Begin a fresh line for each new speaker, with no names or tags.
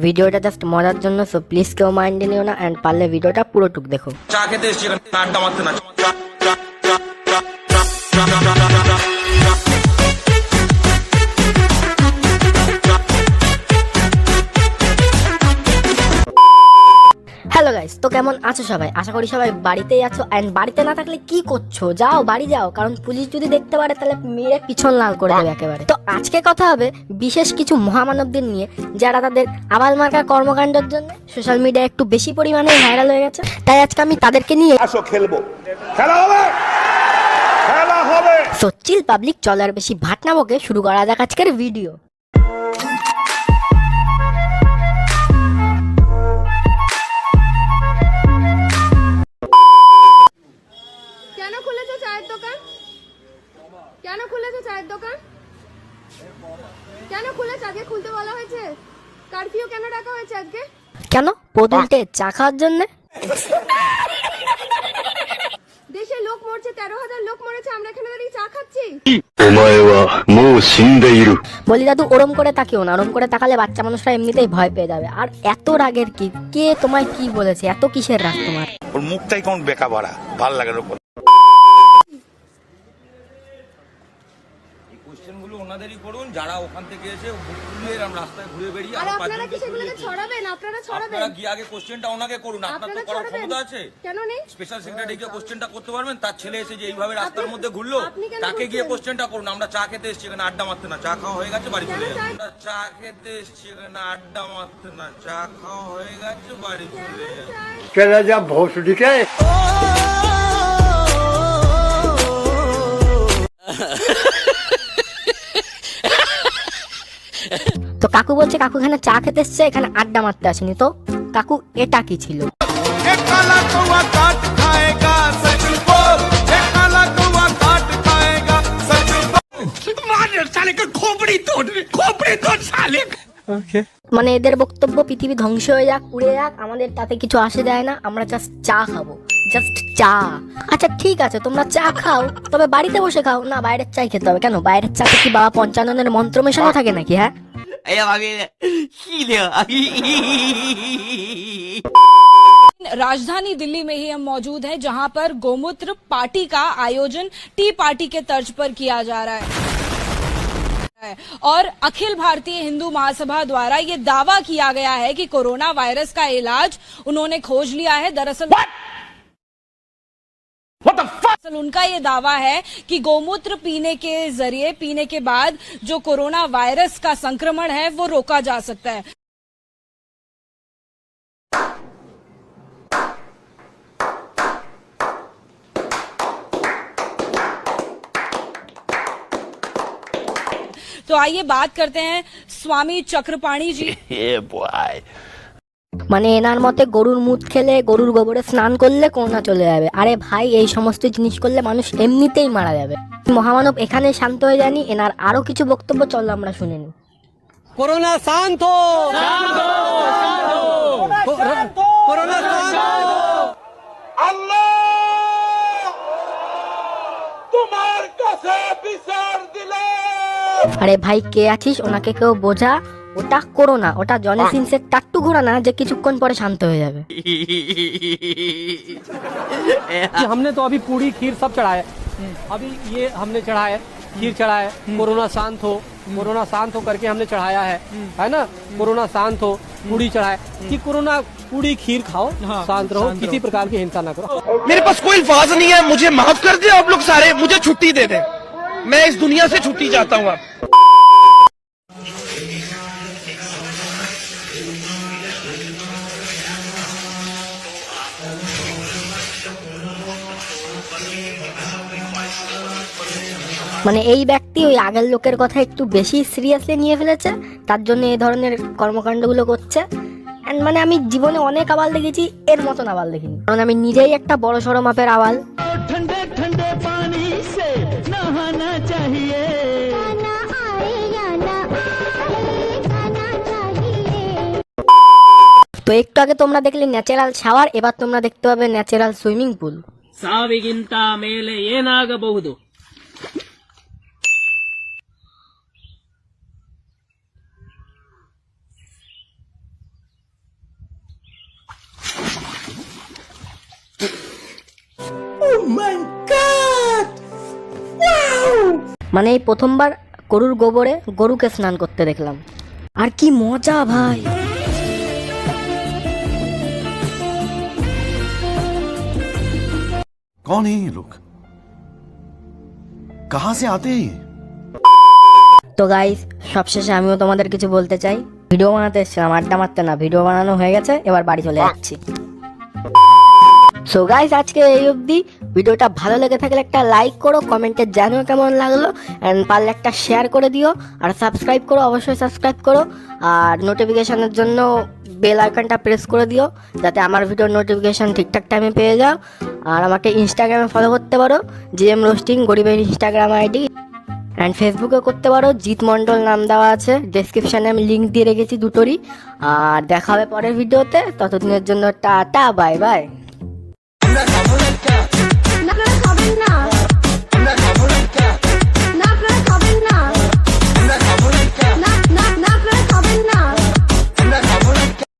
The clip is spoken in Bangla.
ভিডিওটা জাস্ট মজার জন্য, সো প্লিজ কেউ মাইন্ডে নিও না, অ্যান্ড পারলে ভিডিওটা পুরোটুক দেখো।
চা খেতে এসেছি, আড্ডা মারতে না।
হ্যালো গাইস, তো কেমন আছো সবাই? আশা করি সবাই বাড়িতেই আছো, অ্যান্ড বাড়িতে না থাকলে কি করছো? যাও বাড়ি যাও, কারণ পুলিশ যদি দেখতে পারে তাহলে মেরে পিছন লাল করে দেবে একেবারে। তো আজকে কথা হবে বিশেষ কিছু মহামানবদের নিয়ে, যারা তাদের আবাল মার্কা কর্মকাণ্ডের জন্য সোশ্যাল মিডিয়ায় একটু বেশি পরিমাণে ভাইরাল হয়ে গেছে। তাই আজকে আমি তাদেরকে নিয়ে
আসো খেলবো, খেলা হবে, খেলা হবে।
সো চিল পাবলিক, চল আর বেশি ভাট না বকে শুরু করা যাক আজকের ভিডিও।
কেন খুলেছো চায়ের দোকান? কেন খুলেছো? আজকে খুলতে বলা হয়েছে? কারফিউ কেন ডাকা হয়েছে আজকে?
কেন? পদুলতে চা খাওয়ার জন্য?
দেশে লোক মরছে, 13,000 লোক মরেছে, আমরা এখানে দাঁড়িয়ে চা খাচ্ছি।
বলি দাদু, ওরম করে তাকিও না, ওরম করে তাকালে বাচ্চা মানুষরা এমনিতেই ভয় পেয়ে যাবে। আর এত রাগের কি? কে তোমায় কি বলেছে? এত কিসের রাগ তোমার?
ওর মুখটাই কেমন বেকা ভরা, ভাল লাগে না। কোশ্চেনগুলো ওনাদেরই করুন, যারা ওখান থেকে এসে ঘুরে রাস্তায় ঘুরে বেরিয়ে
আর আপনারা কি সেগুলোকে ছড়াবেন? আপনারা ছড়াবেন,
আপনারা গিয়ে আগে কোশ্চেনটা ওনাকে করুন। আপনার তো করার ক্ষমতা আছে।
কেন নেই?
স্পেশাল সেক্রেটারি গিয়ে কোশ্চেনটা করতে পারবেন। তার ছেলে এসে যে এইভাবে রাস্তার মধ্যে ঘুরলো, তাকে গিয়ে কোশ্চেনটা করুন। আমরা চা খেতে এসেছি, এখানে আড্ডা মারতে না। চা খাওয়া হয়ে গেছে, বাড়ি চলে যাবে। আমরা চা খেতে এসেছি, এখানে আড্ডা মারতে না। চা খাওয়া হয়ে গেছে, বাড়ি চলে যাবে।
চলে যা ভোসডিকে।
তো কাকু বলছে কাকু এখানে চা খেতে এসছে, এখানে আড্ডা মারতে আসেনি। তো কাকু এটা কি ছিল? মানে এদের বক্তব্য পৃথিবী ধ্বংস হয়ে যাক, উড়ে যাক, আমাদের তাতে কিছু আসে যায় না। আমরা জাস্ট চা খাবো, জাস্ট চা। আচ্ছা ঠিক আছে, তোমরা চা খাও, তবে বাড়িতে বসে খাও না। বাইরের চাই খেতে হবে কেন? বাইরের চাতে কি বাবা পঞ্চাননের মন্ত্র মেশানো থাকে নাকি? হ্যাঁ,
राजधानी दिल्ली में ही हम मौजूद हैं, जहां पर गोमूत्र पार्टी का आयोजन टी पार्टी के तर्ज पर किया जा रहा है और अखिल भारतीय हिंदू महासभा द्वारा ये दावा किया गया है कि कोरोना वायरस का इलाज उन्होंने खोज लिया है। दरअसल उनका ये दावा है कि गोमूत्र पीने के जरिए, पीने के बाद जो कोरोना वायरस का संक्रमण है वो रोका जा सकता है। तो आइए बात करते हैं स्वामी चक्रपाणी जी।
মানে এনার মতে গরুর মুত খেলে, গরুর গোবরে স্নান করলে করোনা চলে যাবে। আরে ভাই, এই সমস্ত জিনিস করলে মানুষ এমনিতেই মারা যাবে। মহামানব এখানে শান্ত হয়ে যায়নি, এনার আরো কিছু বক্তব্য চলো আমরা শুনে নিই।
করোনা শান্ত হো, করোনা শান্ত হো।
আল্লাহ তোমার কাছে বিচার দিলে।
আরে ভাই, কে আছিস? ওনাকে কেউ বোঝা। ওটা করোনা, ওটা জনি সিনসের টাট্টু ঘোরা না যে কিছুক্ষণ পরে শান্ত হয়ে যাবে।
हमने तो अभी पूरी खीर सब चढ़ाया, अभी ये हमने चढ़ाया, खीर चढ़ाया। कोरोना शांत हो, कोरोना शांत हो करके हमने चढ़ाया है ना। कोरोना शांत हो, पूरी चढ़ाया कि कोरोना पूरी खीर खाओ, शांत रहो, किसी प्रकार की हिंसा ना करो।
मेरे पास कोई अल्फाज नहीं है, मुझे माफ कर दे आप लोग सारे, मुझे छुट्टी दे दे, मैं इस दुनिया से छुट्टी चाहता हूँ। आप
মানে এই ব্যক্তি ওই আগের লোকের কথা একটু বেশি সিরিয়াসলি নিয়ে ফেলেছে, তার জন্য এই ধরনের কর্মকাণ্ডগুলো করছে। এন্ড মানে আমি জীবনে অনেক আবাল দেখেছি, এর মতন আবাল দেখিনি, কারণ আমি নিজেই একটা বড় সড়ো মাপের আবাল।
ठंडे ठंडे पानी से नहाना चाहिए,
তো একটু আগে তোমরা দেখলে ন্যাচারাল শাওয়ার, এবার তোমরা দেখতে পাবে ন্যাচারাল সুইমিং পুল।
ಸಾವಿಗಿಂತ ಮೇಲೆ ಏನಾಗಬಹುದು?
মানে এই প্রথমবার গরুর গোবরে গরুকে স্নান করতে দেখলাম, আর কি মজা ভাই।
कौन है ये लोग, कहां से आते हैं ये?
তো গাইস সবশেষে আমিও তোমাদের কিছু বলতে চাই, ভিডিও বানাতে এসেছিলাম, আড্ডা মারতে না। ভিডিও বানানো হয়ে গেছে, এবার বাড়ি চলে যাচ্ছি। সো গাইস আজকে এই অবধি। ভিডিওটা ভালো লেগে থাকলে একটা লাইক করো, কমেন্টে জানিও কেমন লাগলো, অ্যান্ড পারলে একটা শেয়ার করে দিও, আর সাবস্ক্রাইব করো, অবশ্যই সাবস্ক্রাইব করো, আর নোটিফিকেশনের জন্য বেল আইকনটা প্রেস করে দিও যাতে আমার ভিডিওর নোটিফিকেশন ঠিকঠাক টাইমে পেয়ে যাও। আর আমাকে ইনস্টাগ্রামে ফলো করতে পারো, জিএম রোস্টিং গরিবের ইনস্টাগ্রাম আইডি, অ্যান্ড ফেসবুকে করতে পারো, জিৎ মণ্ডল নাম দেওয়া আছে ডেসক্রিপশানে, আমি লিঙ্ক দিয়ে রেখেছি দুটোরই। আর দেখা হবে পরের ভিডিওতে, ততদিনের জন্য টাটা বাই বাই।
আপনারা খাবেন না।